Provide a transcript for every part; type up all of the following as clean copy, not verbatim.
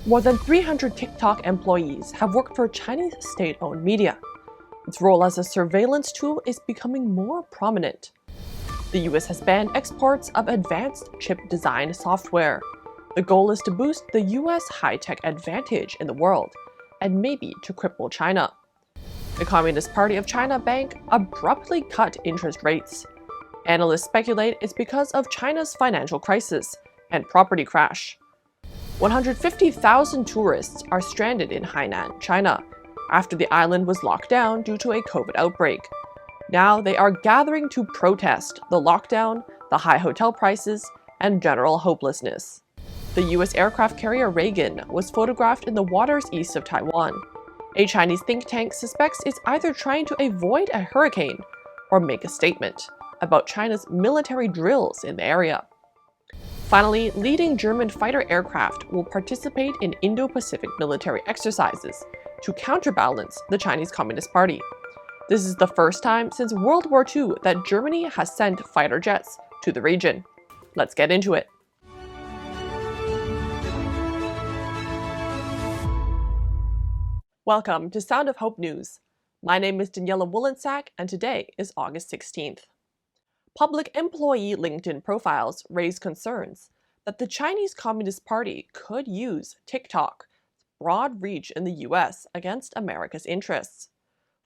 More than 300 TikTok employees have worked for Chinese state-owned media. Its role as a surveillance tool is becoming more prominent. The US has banned exports of advanced chip design software. The goal is to boost the US high-tech advantage in the world, and maybe to cripple China. The Communist Party of China Bank abruptly cut interest rates. Analysts speculate it's because of China's financial crisis and property crash. 150,000 tourists are stranded in Hainan, China, after the island was locked down due to a COVID outbreak. Now they are gathering to protest the lockdown, the high hotel prices, and general hopelessness. The US aircraft carrier Reagan was photographed in the waters east of Taiwan. A Chinese think tank suspects it's either trying to avoid a hurricane or make a statement about China's military drills in the area. Finally, leading German fighter aircraft will participate in Indo-Pacific Military Exercises to counterbalance the Chinese Communist Party. This is the first time since World War II that Germany has sent fighter jets to the region. Let's get into it. Welcome to Sound of Hope News. My name is Daniela Wolensack, and today is August 16th. Public employee LinkedIn profiles raise concerns that the Chinese Communist Party could use TikTok's broad reach in the US against America's interests.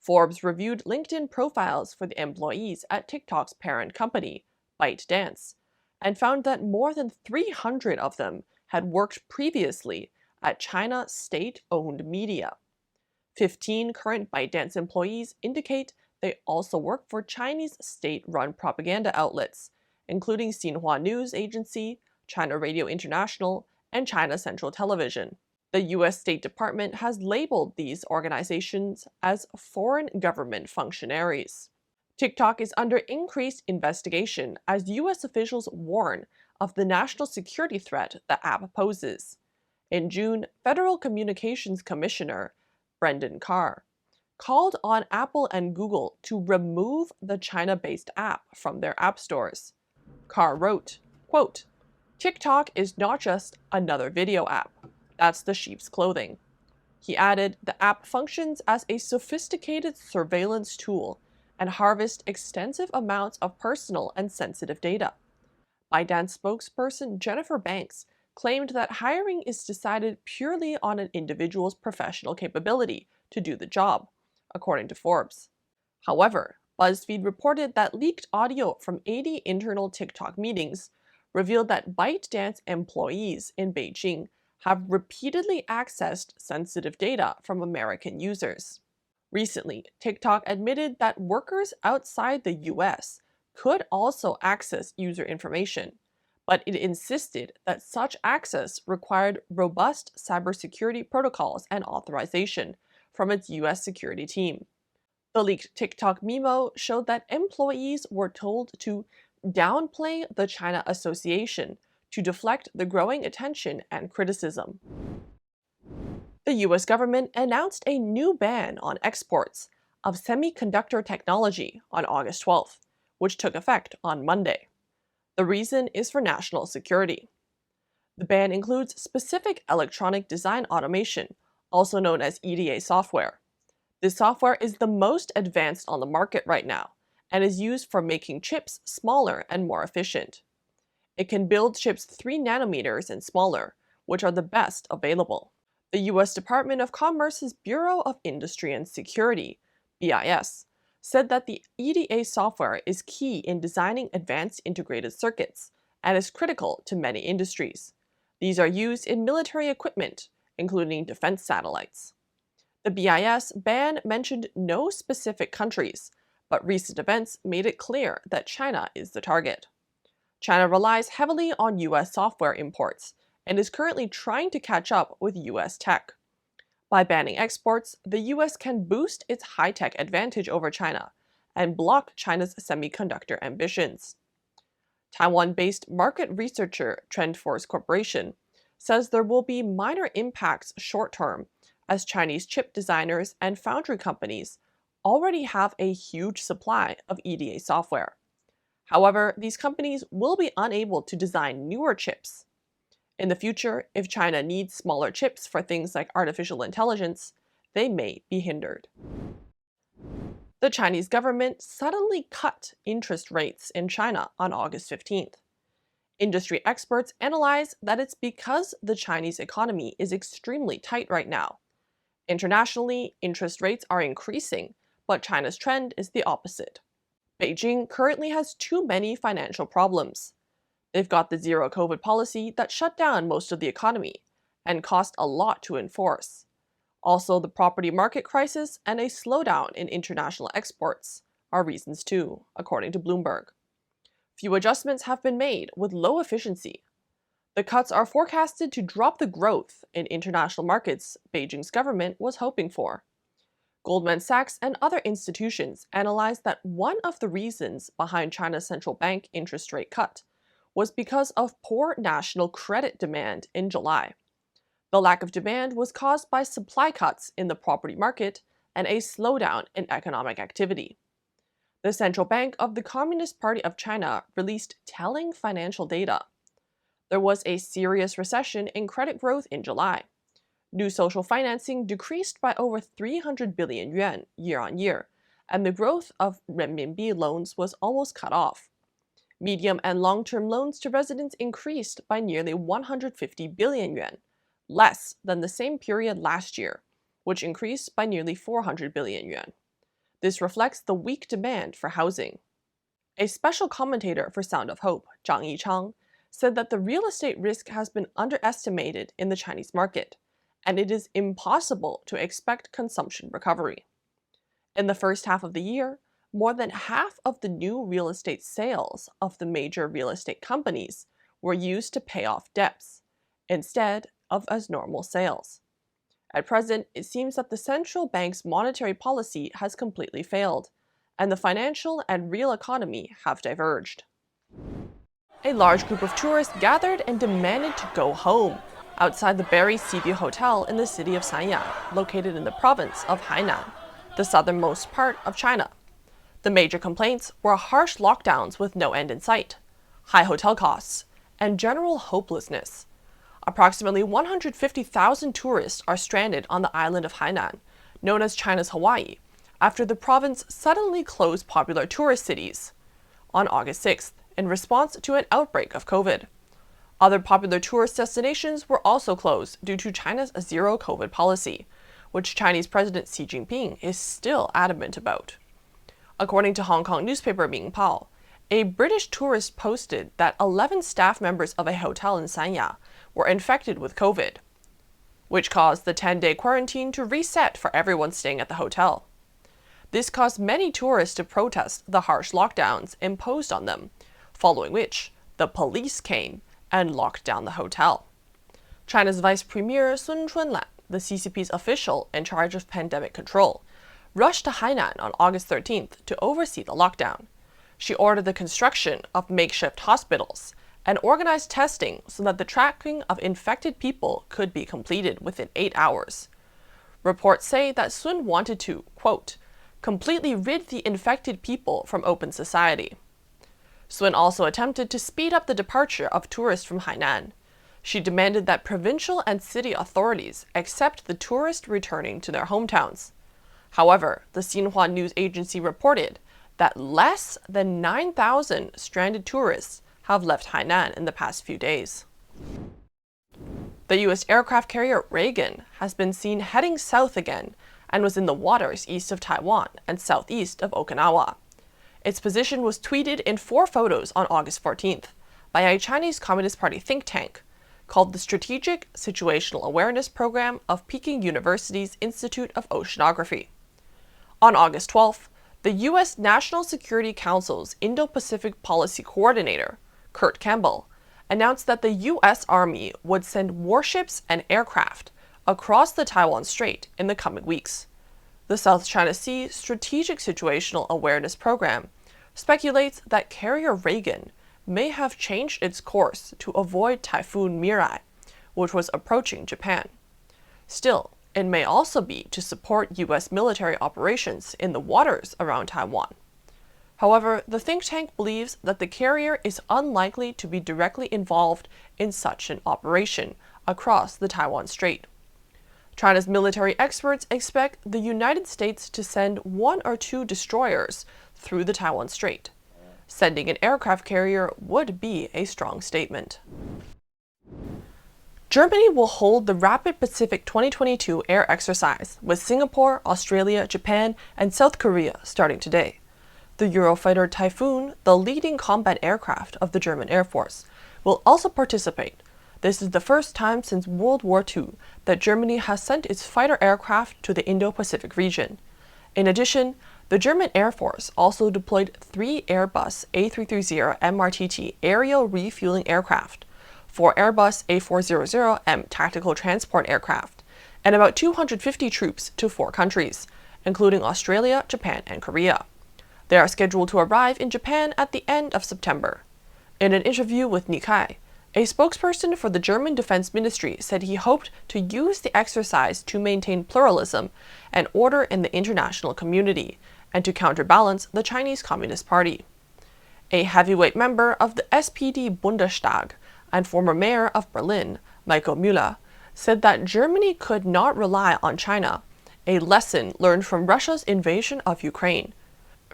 Forbes reviewed LinkedIn profiles for the employees at TikTok's parent company, ByteDance, and found that more than 300 of them had worked previously at China state-owned media. 15 current ByteDance employees indicate they also work for Chinese state-run propaganda outlets, including Xinhua News Agency, China Radio International, and China Central Television. The US State Department has labeled these organizations as foreign government functionaries. TikTok is under increased investigation as US officials warn of the national security threat the app poses. In June, Federal Communications Commissioner Brendan Carr called on Apple and Google to remove the China-based app from their app stores. Carr wrote, quote, "TikTok is not just another video app. That's the sheep's clothing." He added, the app functions as a sophisticated surveillance tool and harvests extensive amounts of personal and sensitive data. ByteDance spokesperson Jennifer Banks claimed that hiring is decided purely on an individual's professional capability to do the job, according to Forbes. However, BuzzFeed reported that leaked audio from 80 internal TikTok meetings revealed that ByteDance employees in Beijing have repeatedly accessed sensitive data from American users. Recently, TikTok admitted that workers outside the US could also access user information, but it insisted that such access required robust cybersecurity protocols and authorization from its US security team. The leaked TikTok memo showed that employees were told to downplay the China Association to deflect the growing attention and criticism. The US government announced a new ban on exports of semiconductor technology on August 12th, which took effect on Monday. The reason is for national security. The ban includes specific electronic design automation, also known as EDA software. This software is the most advanced on the market right now and is used for making chips smaller and more efficient. It can build chips 3 nanometers and smaller, which are the best available. The US Department of Commerce's Bureau of Industry and Security, BIS, said that the EDA software is key in designing advanced integrated circuits and is critical to many industries. These are used in military equipment, including defense satellites. The BIS ban mentioned no specific countries, but recent events made it clear that China is the target. China relies heavily on US software imports and is currently trying to catch up with US tech. By banning exports, the US can boost its high-tech advantage over China and block China's semiconductor ambitions. Taiwan-based market researcher TrendForce Corporation says there will be minor impacts short-term as Chinese chip designers and foundry companies already have a huge supply of EDA software. However, these companies will be unable to design newer chips. In the future, if China needs smaller chips for things like artificial intelligence, they may be hindered. The Chinese government suddenly cut interest rates in China on August 15th. Industry experts analyze that it's because the Chinese economy is extremely tight right now. Internationally, interest rates are increasing, but China's trend is the opposite. Beijing currently has too many financial problems. They've got the zero COVID policy that shut down most of the economy and cost a lot to enforce. Also, the property market crisis and a slowdown in international exports are reasons too, according to Bloomberg. Few adjustments have been made with low efficiency. The cuts are forecasted to drop the growth in international markets Beijing's government was hoping for. Goldman Sachs and other institutions analyzed that one of the reasons behind China's central bank interest rate cut was because of poor national credit demand in July. The lack of demand was caused by supply cuts in the property market and a slowdown in economic activity. The Central Bank of the Communist Party of China released telling financial data. There was a serious recession in credit growth in July. New social financing decreased by over 300 billion yuan year on year, and the growth of renminbi loans was almost cut off. Medium and long-term loans to residents increased by nearly 150 billion yuan, less than the same period last year, which increased by nearly 400 billion yuan. This reflects the weak demand for housing. A special commentator for Sound of Hope, Zhang Yichang, said that the real estate risk has been underestimated in the Chinese market, and it is impossible to expect consumption recovery. In the first half of the year, more than half of the new real estate sales of the major real estate companies were used to pay off debts, instead of as normal sales. At present, it seems that the central bank's monetary policy has completely failed, and the financial and real economy have diverged. A large group of tourists gathered and demanded to go home outside the Berry Seaview Hotel in the city of Sanya, located in the province of Hainan, the southernmost part of China. The major complaints were harsh lockdowns with no end in sight, high hotel costs, and general hopelessness. Approximately 150,000 tourists are stranded on the island of Hainan, known as China's Hawaii, after the province suddenly closed popular tourist cities on August 6th in response to an outbreak of COVID. Other popular tourist destinations were also closed due to China's zero COVID policy, which Chinese President Xi Jinping is still adamant about. According to Hong Kong newspaper Mingpao, a British tourist posted that 11 staff members of a hotel in Sanya were infected with COVID, which caused the 10-day quarantine to reset for everyone staying at the hotel. This caused many tourists to protest the harsh lockdowns imposed on them, following which the police came and locked down the hotel. China's Vice Premier Sun Chunlan, the CCP's official in charge of pandemic control, rushed to Hainan on August 13th to oversee the lockdown. She ordered the construction of makeshift hospitals and organized testing so that the tracking of infected people could be completed within 8 hours. Reports say that Sun wanted to, quote, completely rid the infected people from open society. Sun also attempted to speed up the departure of tourists from Hainan. She demanded that provincial and city authorities accept the tourists returning to their hometowns. However, the Xinhua news agency reported that less than 9,000 stranded tourists have left Hainan in the past few days. The U.S. aircraft carrier Reagan has been seen heading south again and was in the waters east of Taiwan and southeast of Okinawa. Its position was tweeted in 4 photos on August 14th by a Chinese Communist Party think tank called the Strategic Situational Awareness Program of Peking University's Institute of Oceanography. On August 12th, the U.S. National Security Council's Indo-Pacific Policy Coordinator, Kurt Campbell, announced that the U.S. Army would send warships and aircraft across the Taiwan Strait in the coming weeks. The South China Sea Strategic Situational Awareness Program speculates that carrier Reagan may have changed its course to avoid Typhoon Mirai, which was approaching Japan. Still, it may also be to support U.S. military operations in the waters around Taiwan. However, the think tank believes that the carrier is unlikely to be directly involved in such an operation across the Taiwan Strait. China's military experts expect the United States to send 1 or 2 destroyers through the Taiwan Strait. Sending an aircraft carrier would be a strong statement. Germany will hold the Rapid Pacific 2022 air exercise with Singapore, Australia, Japan, and South Korea starting today. The Eurofighter Typhoon, the leading combat aircraft of the German Air Force, will also participate. This is the first time since World War II that Germany has sent its fighter aircraft to the Indo-Pacific region. In addition, the German Air Force also deployed 3 Airbus A330 MRTT aerial refueling aircraft, 4 Airbus A400M tactical transport aircraft, and about 250 troops to 4 countries, including Australia, Japan, and Korea. They are scheduled to arrive in Japan at the end of September. In an interview with Nikkei, a spokesperson for the German Defense Ministry said he hoped to use the exercise to maintain pluralism and order in the international community and to counterbalance the Chinese Communist Party. A heavyweight member of the SPD Bundestag and former mayor of Berlin, Michael Müller, said that Germany could not rely on China, a lesson learned from Russia's invasion of Ukraine.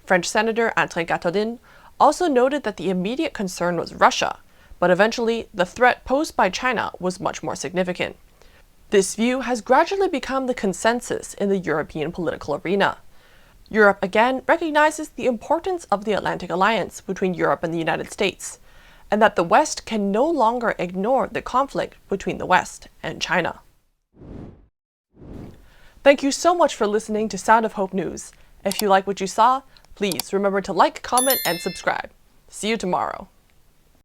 French Senator André Gattolin also noted that the immediate concern was Russia, but eventually the threat posed by China was much more significant. This view has gradually become the consensus in the European political arena. Europe again recognizes the importance of the Atlantic alliance between Europe and the United States, and that the West can no longer ignore the conflict between the West and China. Thank you so much for listening to Sound of Hope News. If you like what you saw, please remember to like, comment, and subscribe. See you tomorrow.